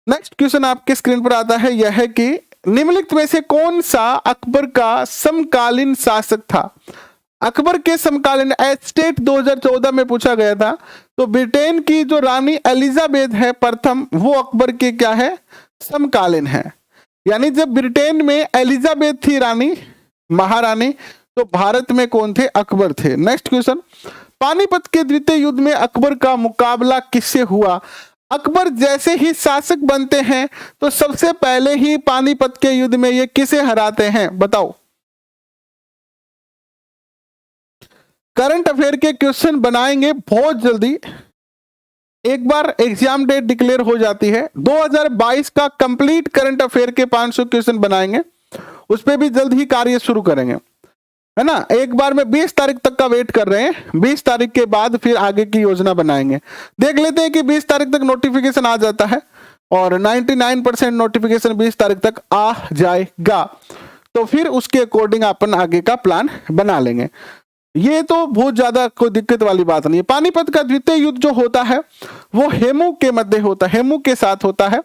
नेक्स्ट क्वेश्चन आपके स्क्रीन पर आता है, यह है कि निम्नलिखित में से कौन सा अकबर का समकालीन शासक था? अकबर के समकालीन स्टेट 2014 में पूछा गया था। तो ब्रिटेन की जो रानी एलिजाबेथ है प्रथम, वो अकबर के क्या है? समकालीन है। यानी जब ब्रिटेन में एलिजाबेथ थी रानी, महारानी, तो भारत में कौन थे? अकबर थे। नेक्स्ट क्वेश्चन, पानीपत के द्वितीय युद्ध में अकबर का मुकाबला किससे हुआ? अकबर जैसे ही शासक बनते हैं तो सबसे पहले ही पानीपत के युद्ध में ये किसे हराते हैं? बताओ। करंट अफेयर के क्वेश्चन बनाएंगे बहुत जल्दी। एक बार एग्जाम डेट डिक्लेयर हो जाती है, 2022 का कंप्लीट करंट अफेयर के 500 क्वेश्चन बनाएंगे। उस पर भी जल्द ही कार्य शुरू करेंगे, है ना। एक बार में 20 तारीख तक का वेट कर रहे हैं। 20 तारीख के बाद फिर आगे की योजना बनाएंगे। देख लेते हैं कि 20 तारीख तक नोटिफिकेशन आ जाता है, और 99% नोटिफिकेशन 20 तारीख तक आ जाएगा, तो फिर उसके अकॉर्डिंग अपन आगे का प्लान बना लेंगे। ये तो बहुत ज्यादा कोई दिक्कत वाली बात नहीं है। पानीपत का द्वितीय युद्ध जो होता है वो हेमू के मध्य होता है, हेमू के साथ होता है।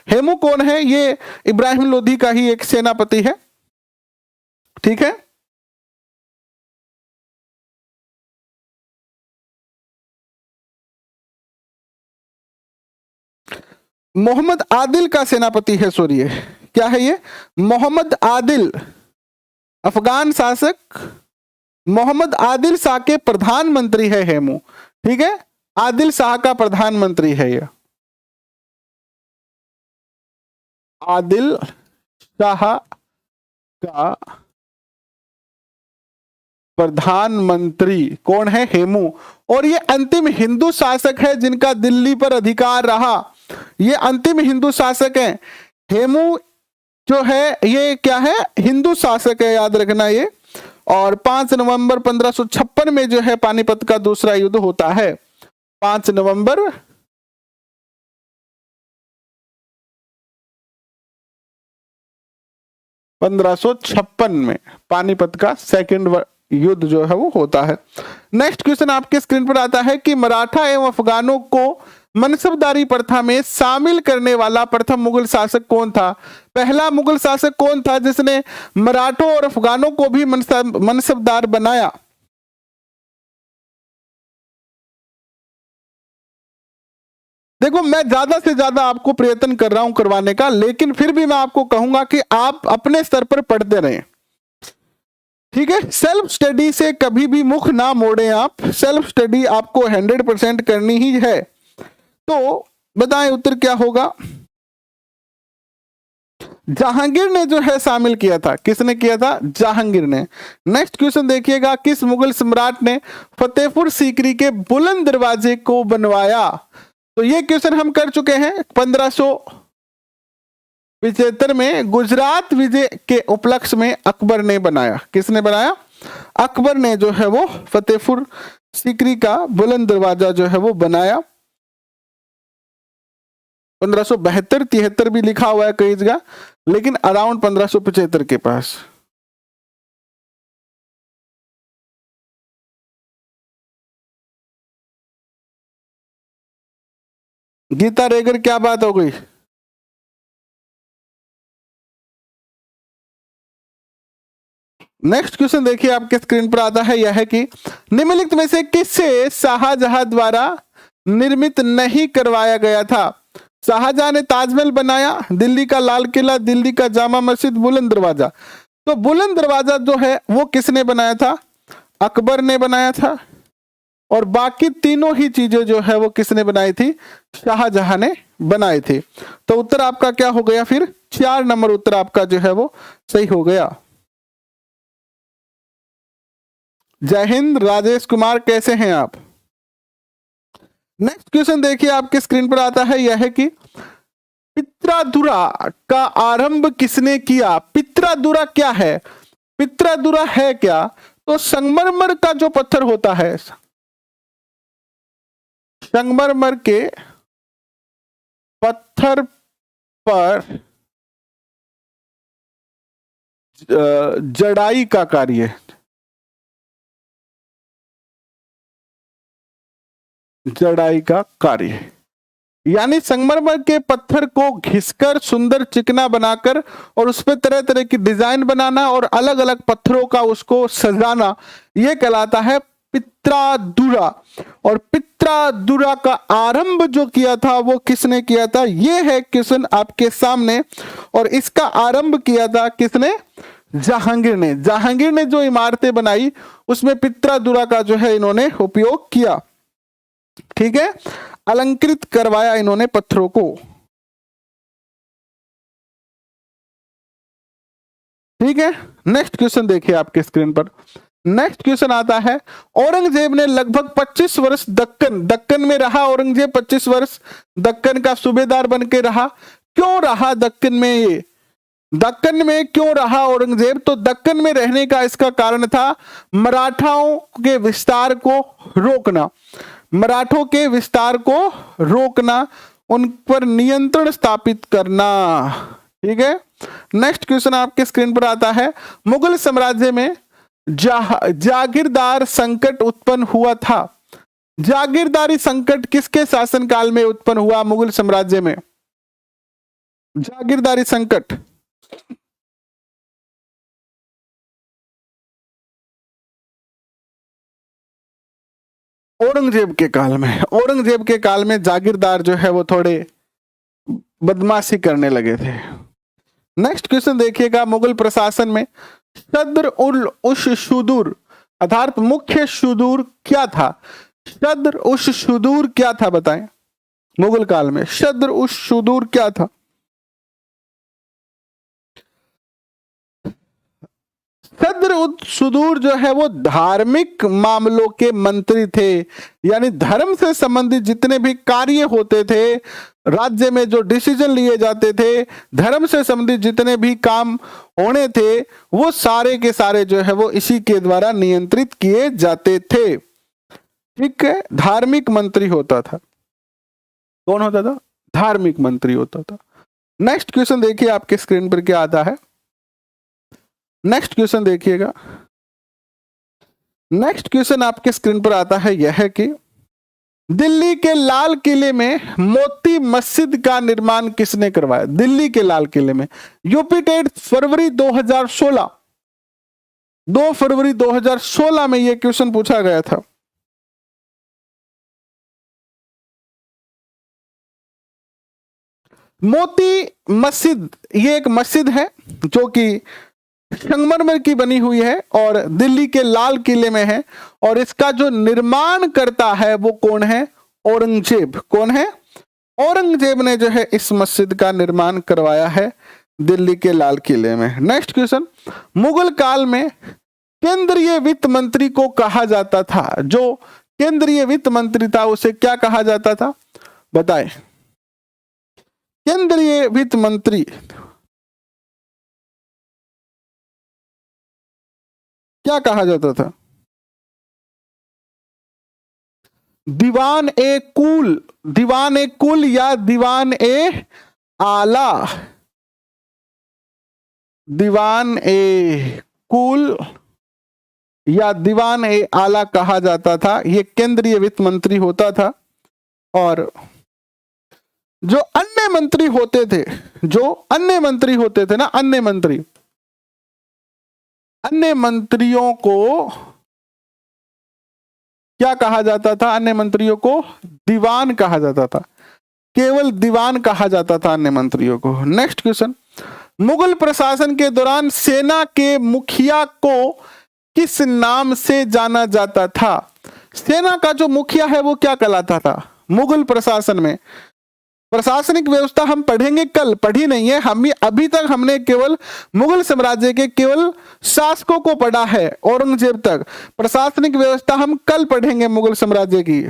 हेमू कौन है? ये इब्राहिम लोधी का ही एक सेनापति है, ठीक है। मोहम्मद आदिल का सेनापति है, सॉरी क्या है ये? मोहम्मद आदिल, अफगान शासक मोहम्मद आदिल शाह के प्रधानमंत्री है हेमू, ठीक है। आदिल शाह का प्रधानमंत्री है ये, आदिल शाह का प्रधानमंत्री कौन है? हेमू। और ये अंतिम हिंदू शासक है जिनका दिल्ली पर अधिकार रहा। ये अंतिम हिंदू शासक है। हेमू जो है ये क्या है? हिंदू शासक है, याद रखना ये। और 5 नवंबर 1556 में जो है पानीपत का दूसरा युद्ध होता है। 5 नवंबर 1556 में पानीपत का सेकंड युद्ध जो है वो होता है। नेक्स्ट क्वेश्चन आपके स्क्रीन पर आता है कि मराठा एवं अफगानों को मनसबदारी प्रथा में शामिल करने वाला प्रथम मुगल शासक कौन था? पहला मुगल शासक कौन था जिसने मराठों और अफगानों को भी मनसबदार बनाया? देखो, मैं ज्यादा से ज्यादा आपको प्रयत्न कर रहा हूं करवाने का, लेकिन फिर भी मैं आपको कहूंगा कि आप अपने स्तर पर पढ़ते रहें, ठीक है। सेल्फ स्टडी से कभी भी मुख ना मोड़ें आप, सेल्फ स्टडी आपको 100% करनी ही है। तो बताएं उत्तर क्या होगा? जहांगीर ने जो है शामिल किया था। किसने किया था? जहांगीर ने। नेक्स्ट क्वेश्चन देखिएगा, किस मुगल सम्राट ने फतेहपुर सीकरी के बुलंद दरवाजे को बनवाया? तो ये क्वेश्चन हम कर चुके हैं। 1575 में गुजरात विजय के उपलक्ष्य में अकबर ने बनाया। किसने बनाया? अकबर ने जो है वो फतेहपुर सीकरी का बुलंद दरवाजा जो है वो बनाया। 1572-73 भी लिखा हुआ है कई जगह, लेकिन अराउंड 1575 के पास। गीता रेगर, क्या बात हो गई? नेक्स्ट क्वेश्चन देखिए आपके स्क्रीन पर आता है, यह है कि निम्नलिखित में से किससे शाहजहां द्वारा निर्मित नहीं करवाया गया था? शाहजहां ने ताजमहल बनाया, दिल्ली का लाल किला, दिल्ली का जामा मस्जिद, बुलंद दरवाजा। तो बुलंद दरवाजा जो है वो किसने बनाया था? अकबर ने बनाया था। और बाकी तीनों ही चीजें जो है वो किसने बनाई थी? शाहजहां ने बनाई थी। तो उत्तर आपका क्या हो गया? फिर 4 नंबर उत्तर आपका जो है वो सही हो गया। जय हिंद राजेश कुमार, कैसे हैं आप? नेक्स्ट क्वेश्चन देखिए आपके स्क्रीन पर आता है, यह है कि पित्रादुरा का आरंभ किसने किया? पित्रादुरा क्या है? पित्रादुरा है क्या? तो संगमरमर का जो पत्थर होता है, संगमरमर के पत्थर पर जड़ाई का कार्य, जड़ाई का कार्य, यानी संगमरमर के पत्थर को घिसकर सुंदर चिकना बनाकर और उस पर तरह तरह की डिजाइन बनाना और अलग अलग पत्थरों का उसको सजाना, यह कहलाता है पित्रादुरा। और पित्रादुरा का आरंभ जो किया था वो किसने किया था? ये है क्वेश्चन आपके सामने। और इसका आरंभ किया था किसने? जहांगीर ने। जहांगीर ने जो इमारतें बनाई उसमें पित्रादुरा का जो है इन्होंने उपयोग किया, ठीक है। अलंकृत करवाया इन्होंने पत्थरों को, ठीक है। नेक्स्ट क्वेश्चन देखिए आपके स्क्रीन पर। नेक्स्ट क्वेश्चन आता है, औरंगजेब ने लगभग 25 वर्ष दक्कन में रहा। औरंगजेब 25 वर्ष दक्कन का सूबेदार बन के रहा। क्यों रहा दक्कन में? ये दक्कन में क्यों रहा औरंगजेब? तो दक्कन में रहने का इसका कारण था मराठाओं के विस्तार को रोकना, मराठों के विस्तार को रोकना, उन पर नियंत्रण स्थापित करना, ठीक है। नेक्स्ट क्वेश्चन आपके स्क्रीन पर आता है, मुगल साम्राज्य में जागीरदार संकट उत्पन्न हुआ था। जागीरदारी संकट किसके शासनकाल में उत्पन्न हुआ मुगल साम्राज्य में? जागीरदारी संकट औरंगजेब के काल में। औरंगजेब के काल में जागीरदार जो है वो थोड़े बदमाशी करने लगे थे। नेक्स्ट क्वेश्चन देखिएगा, मुगल प्रशासन में शद्र उल उश शुदूर अर्थात मुख्य शुदूर क्या था? शद्र उश शुदूर क्या था बताएं? मुगल काल में शद्र उश शुदूर क्या था? शद्र उश शुदूर जो है वो धार्मिक मामलों के मंत्री थे, यानी धर्म से संबंधित जितने भी कार्य होते थे राज्य में जो डिसीजन लिए जाते थे, धर्म से संबंधित जितने भी काम होने थे, वो सारे के सारे जो है वो इसी के द्वारा नियंत्रित किए जाते थे। ठीक है, धार्मिक मंत्री होता था। कौन होता था? धार्मिक मंत्री होता था। नेक्स्ट क्वेश्चन देखिए आपके स्क्रीन पर क्या आता है। नेक्स्ट क्वेश्चन देखिएगा। नेक्स्ट क्वेश्चन आपके स्क्रीन पर आता है यह है कि दिल्ली के लाल किले में मोती मस्जिद का निर्माण किसने करवाया? दिल्ली के लाल किले में यूपी टेट फरवरी 2016, 2 फरवरी 2016 में यह क्वेश्चन पूछा गया था। मोती मस्जिद ये एक मस्जिद है जो कि संगमरमर की बनी हुई है और दिल्ली के लाल किले में है, और इसका जो निर्माण करता है वो कौन है? औरंगजेब। कौन है? औरंगजेब ने जो है इस मस्जिद का निर्माण करवाया है दिल्ली के लाल किले में। नेक्स्ट क्वेश्चन, मुगल काल में केंद्रीय वित्त मंत्री को कहा जाता था, जो केंद्रीय वित्त मंत्री था उसे क्या कहा जाता था? बताएं। केंद्रीय वित्त मंत्री क्या कहा जाता था? दीवान ए कुल, दीवान ए कुल या दीवान ए आला? दीवान ए कुल या दीवान ए आला कहा जाता था। यह केंद्रीय वित्त मंत्री होता था। और जो अन्य मंत्री होते थे, जो अन्य मंत्री होते थे ना, अन्य मंत्री, अन्य मंत्रियों को क्या कहा जाता था? अन्य मंत्रियों को दीवान कहा जाता था। केवल दीवान कहा जाता था अन्य मंत्रियों को। नेक्स्ट क्वेश्चन, मुगल प्रशासन के दौरान सेना के मुखिया को किस नाम से जाना जाता था? सेना का जो मुखिया है वो क्या कहलाता था? मुगल प्रशासन में प्रशासनिक व्यवस्था हम पढ़ेंगे कल, पढ़ी नहीं है हम। अभी तक हमने केवल मुगल साम्राज्य के केवल शासकों को पढ़ा है, औरंगजेब तक। प्रशासनिक व्यवस्था हम कल पढ़ेंगे मुगल साम्राज्य की।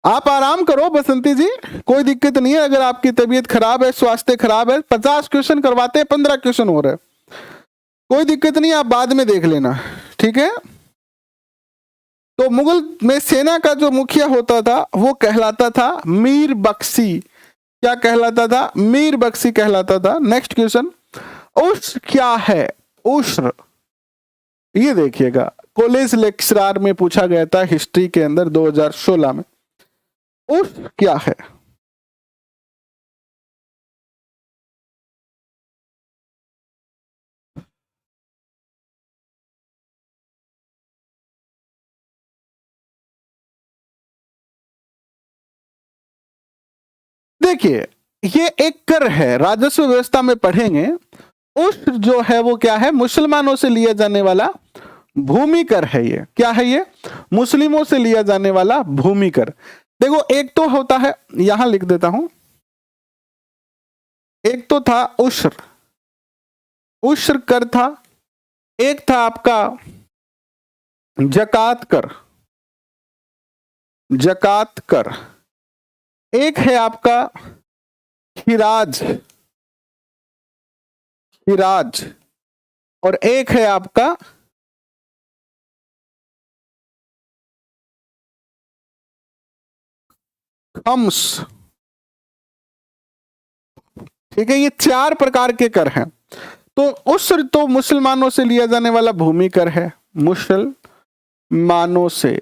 आप आराम करो बसंती जी, कोई दिक्कत नहीं है। अगर आपकी तबीयत खराब है, स्वास्थ्य खराब है, 50 क्वेश्चन करवाते हैं, 15 क्वेश्चन हो रहे हैं, कोई दिक्कत नहीं, आप बाद में देख लेना, ठीक है। तो मुगल में सेना का जो मुखिया होता था वो कहलाता था मीर बख्शी। क्या कहलाता था? मीर बख्शी कहलाता था। नेक्स्ट क्वेश्चन, उश्र क्या है? उश्र, ये देखिएगा, कॉलेज लेक्चरर में पूछा गया था हिस्ट्री के अंदर 2016 में। उश्र क्या है? देखिए, ये एक कर है, राजस्व व्यवस्था में पढ़ेंगे। उश्र जो है वो क्या है? मुसलमानों से लिया जाने वाला भूमि कर है। ये क्या है? ये मुस्लिमों से लिया जाने वाला भूमि कर। देखो, एक तो होता है, यहां लिख देता हूं, एक तो था उश्र, उश्र कर था। एक था आपका जकात कर, जकात कर। एक है आपका खिराज, खिराज। और एक है आपका खम्स। ठीक है, ये 4 प्रकार के कर हैं। तो उश्र तो मुसलमानों से लिया जाने वाला भूमि कर है, मुसलमानों से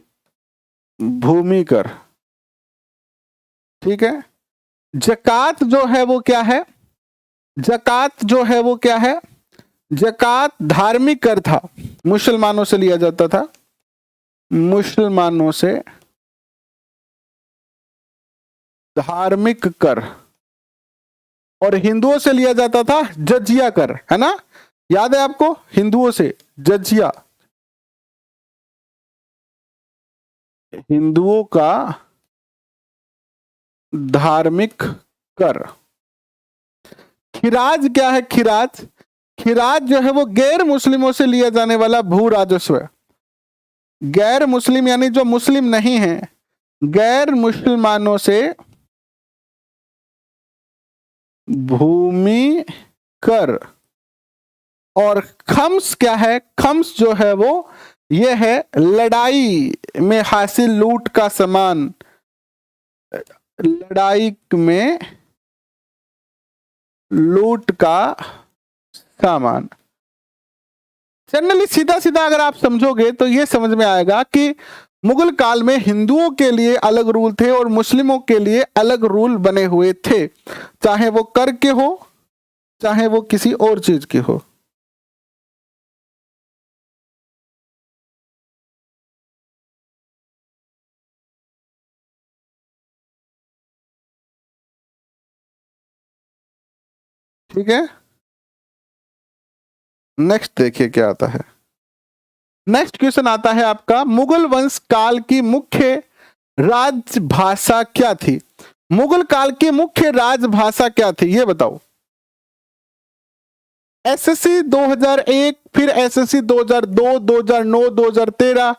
भूमि कर, ठीक है। जकात जो है वो क्या है? जकात जो है वो क्या है? जकात धार्मिक कर था, मुसलमानों से लिया जाता था, मुसलमानों से धार्मिक कर। और हिंदुओं से लिया जाता था जजिया कर, है ना, याद है आपको? हिंदुओं से जजिया, हिंदुओं का धार्मिक कर। खिराज क्या है? खिराज, खिराज जो है वो गैर मुस्लिमों से लिया जाने वाला भू राजस्व है। गैर मुस्लिम यानी जो मुस्लिम नहीं है, गैर मुसलमानों से भूमि कर। और खम्स क्या है? खम्स जो है वो ये है लड़ाई में हासिल लूट का सामान, लड़ाई में लूट का सामान। जनरली सीधा सीधा अगर आप समझोगे तो ये समझ में आएगा कि मुगल काल में हिंदुओं के लिए अलग रूल थे और मुस्लिमों के लिए अलग रूल बने हुए थे, चाहे वो कर के हो चाहे वो किसी और चीज के हो। ठीक है, नेक्स्ट देखिए क्या आता है। नेक्स्ट क्वेश्चन आता है आपका, मुगल वंश काल की मुख्य राजभाषा क्या थी? मुगल काल की मुख्य राजभाषा क्या थी ये बताओ। एसएससी 2001, फिर एसएससी 2002, 2009, 2013,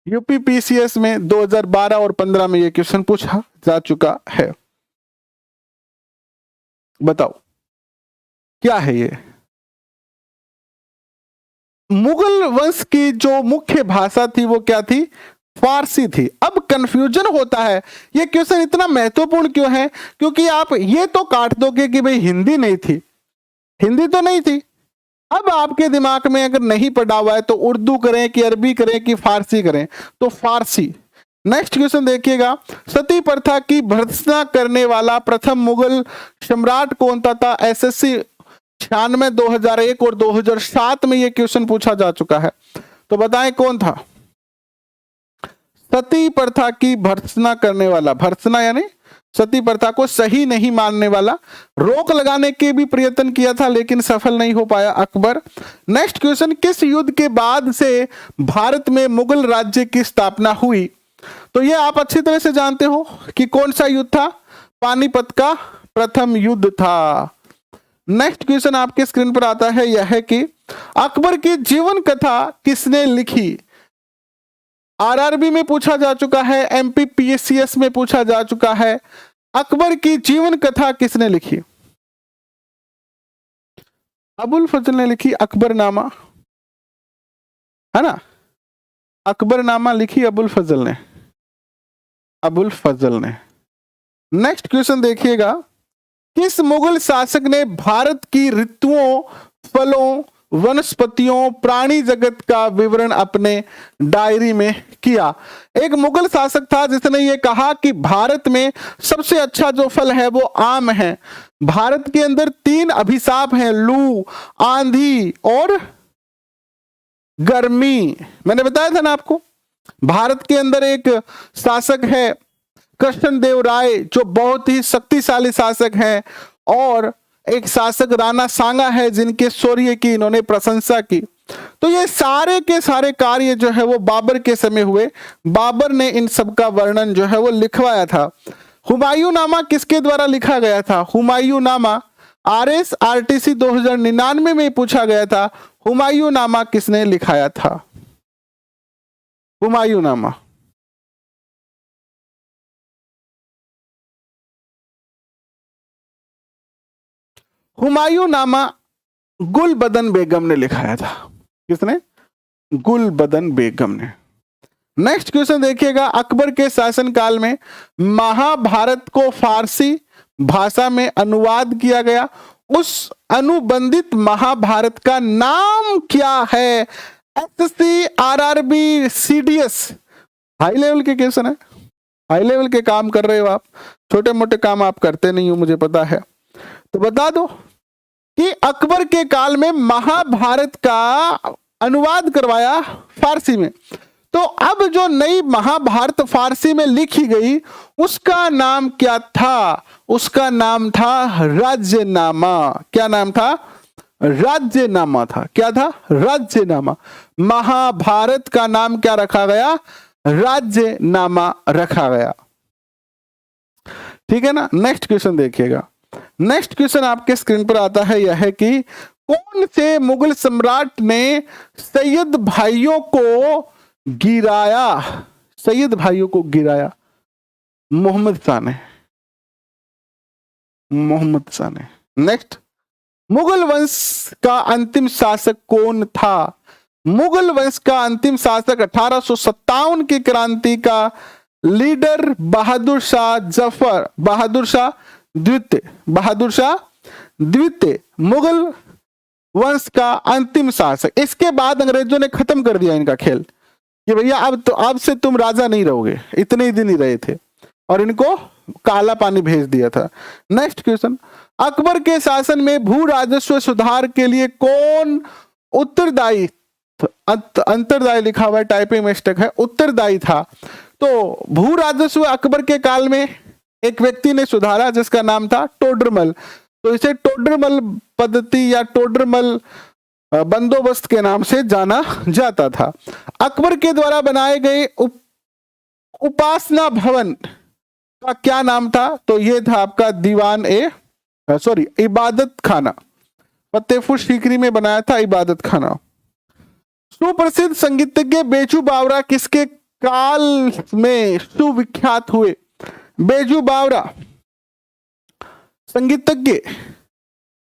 यूपीपीसीएस में 2012 और 15 में ये क्वेश्चन पूछा जा चुका है। बताओ क्या है ये? मुगल वंश की जो मुख्य भाषा थी वो क्या थी? फारसी थी। अब कंफ्यूजन होता है, ये क्वेश्चन इतना महत्वपूर्ण क्यों है? क्योंकि आप ये तो काट दोगे कि भाई हिंदी नहीं थी, हिंदी तो नहीं थी। अब आपके दिमाग में अगर नहीं पढ़ा हुआ है तो उर्दू करें कि अरबी करें कि फारसी करें, तो फारसी। नेक्स्ट क्वेश्चन देखिएगा, सती प्रथा की भर्त्सना करने वाला प्रथम मुगल सम्राट कौन था? एसएससी 96, 2001 और 2007 में यह क्वेश्चन पूछा जा चुका है, तो बताएं कौन था? सती प्रथा की भर्त्सना करने वाला, भर्त्सना यानी सती प्रथा को सही नहीं मानने वाला, रोक लगाने के भी प्रयत्न किया था लेकिन सफल नहीं हो पाया, अकबर। नेक्स्ट क्वेश्चन, किस युद्ध के बाद से भारत में मुगल राज्य की स्थापना हुई? तो ये आप अच्छी तरह से जानते हो कि कौन सा युद्ध था? पानीपत का प्रथम युद्ध था। नेक्स्ट क्वेश्चन आपके स्क्रीन पर आता है, यह है कि अकबर की जीवन कथा किसने लिखी? आरआरबी में पूछा जा चुका है, एमपीपीएससीएस में पूछा जा चुका है। अकबर की जीवन कथा किसने लिखी? अबुल फजल ने लिखी अकबरनामा, है ना? अकबरनामा लिखी अबुल फजल ने, अबुल फजल ने। नेक्स्ट क्वेश्चन देखिएगा, किस मुगल शासक ने भारत की ऋतुओं, फलों, वनस्पतियों, प्राणी जगत का विवरण अपने डायरी में किया? एक मुगल शासक था जिसने ये कहा कि भारत में सबसे अच्छा जो फल है वो आम है। भारत के अंदर 3 अभिशाप हैं, लू, आंधी और गर्मी। मैंने बताया था ना आपको, भारत के अंदर एक शासक है कृष्णदेव राय जो बहुत ही शक्तिशाली शासक हैं, और एक शासक राणा सांगा है जिनके शौर्य की इन्होंने प्रशंसा की। तो ये सारे के सारे कार्य जो है वो बाबर के समय हुए। बाबर ने इन सब का वर्णन जो है वो लिखवाया था। हुमायूं नामा किसके द्वारा लिखा गया था? हुमायूं नामा RSRTC 2099 में पूछा गया था। हुमायूं नामा किसने लिखाया था? हुमायूं नामा। हुमायूं नामा गुलबदन बेगम ने लिखाया था। किसने? गुलबदन बेगम ने। नेक्स्ट क्वेश्चन देखिएगा, अकबर के शासनकाल में महाभारत को फारसी भाषा में अनुवाद किया गया, उस अनुबंधित महाभारत का नाम क्या है? SSC, RRB, CDS, high level के क्वेश्चन है, हाई लेवल के काम कर रहे हो आप, छोटे मोटे काम आप करते नहीं हो मुझे पता है। तो बता दो कि अकबर के काल में महाभारत का अनुवाद करवाया फारसी में। तो अब जो नई महाभारत फारसी में लिखी गई उसका नाम क्या था? उसका नाम था राज्यनामा। क्या नाम था? राज्यनामा था। क्या था? राज्यनामा। महाभारत का नाम क्या रखा गया? राज्यनामा रखा गया। ठीक है ना? नेक्स्ट क्वेश्चन देखिएगा। नेक्स्ट क्वेश्चन आपके स्क्रीन पर आता है, यह है कि कौन से मुगल सम्राट ने सैयद भाइयों को गिराया, सैयद भाइयों को गिराया? मोहम्मद शाह ने, मोहम्मद शाह ने। नेक्स्ट, मुगल वंश का अंतिम शासक कौन था? मुगल वंश का अंतिम शासक 1857 की क्रांति का लीडर बहादुर शाह जफर, बहादुर शाह द्वितीय, बहादुर शाह द्वितीय मुगल वंश का अंतिम शासक। इसके बाद अंग्रेजों ने खत्म कर दिया इनका खेल कि भैया अब तो अब से तुम राजा नहीं रहोगे, इतने ही दिन ही रहे थे और इनको काला पानी भेज दिया था। नेक्स्ट क्वेश्चन, अकबर के शासन में भू राजस्व सुधार के लिए कौन उत्तरदायी, अंतरदायी लिखा हुआ है, टाइपिंग मिस्टेक है, उत्तरदायी था। तो भू राजस्व अकबर के काल में एक व्यक्ति ने सुधारा जिसका नाम था टोडरमल। तो इसे टोडरमल पद्धति या टोडरमल बंदोबस्त के नाम से जाना जाता था। अकबर के द्वारा बनाए गए उपासना भवन का क्या नाम था? तो ये था आपका दीवान इबादत खाना। फतेहपुर सीकरी में बनाया था इबादत खाना। सुप्रसिद्ध संगीतज्ञ बेजू बावरा किसके काल में सुविख्यात हुए? बेजू बावरा, संगीतज्ञ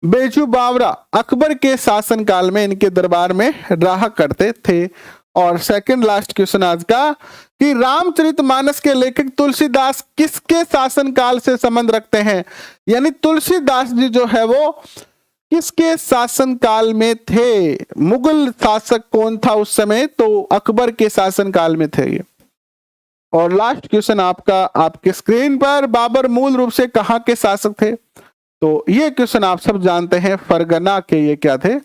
बेजू बावरा अकबर के शासन काल में इनके दरबार में रहा करते थे। और सेकंड लास्ट क्वेश्चन आज का कि रामचरितमानस के लेखक तुलसीदास किसके शासन काल से संबंध रखते हैं? यानी तुलसीदास जी जो है वो किसके शासन काल में थे? मुगल शासक कौन था उस समय? तो अकबर के शासन काल में थे ये। और लास्ट क्वेश्चन आपका आपके स्क्रीन पर, बाबर मूल रूप से कहाँ के शासक थे? तो ये क्वेश्चन आप सब जानते हैं, फरगना के ये क्या थे?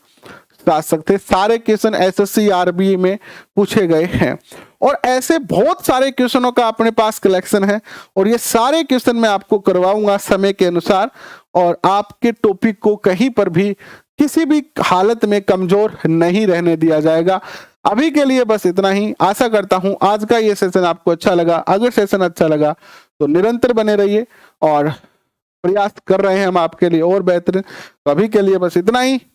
शासक थे। सारे क्वेश्चन एसएससी आरबीआई में पूछे गए हैं और ऐसे बहुत सारे क्वेश्चनों का अपने पास कलेक्शन है और ये सारे क्वेश्चन मैं आपको करवाऊंगा समय के अनुसार और आपके टॉपिक को कहीं पर भी किसी भी हालत में कमजोर नहीं रहने दिया जाएगा। अभी के लिए बस इतना ही। आशा करता हूं आज का ये सेशन आपको अच्छा लगा। अगर सेशन अच्छा लगा तो निरंतर बने रहिए और प्रयास कर रहे हैं हम आपके लिए और बेहतर। तो अभी के लिए बस इतना ही।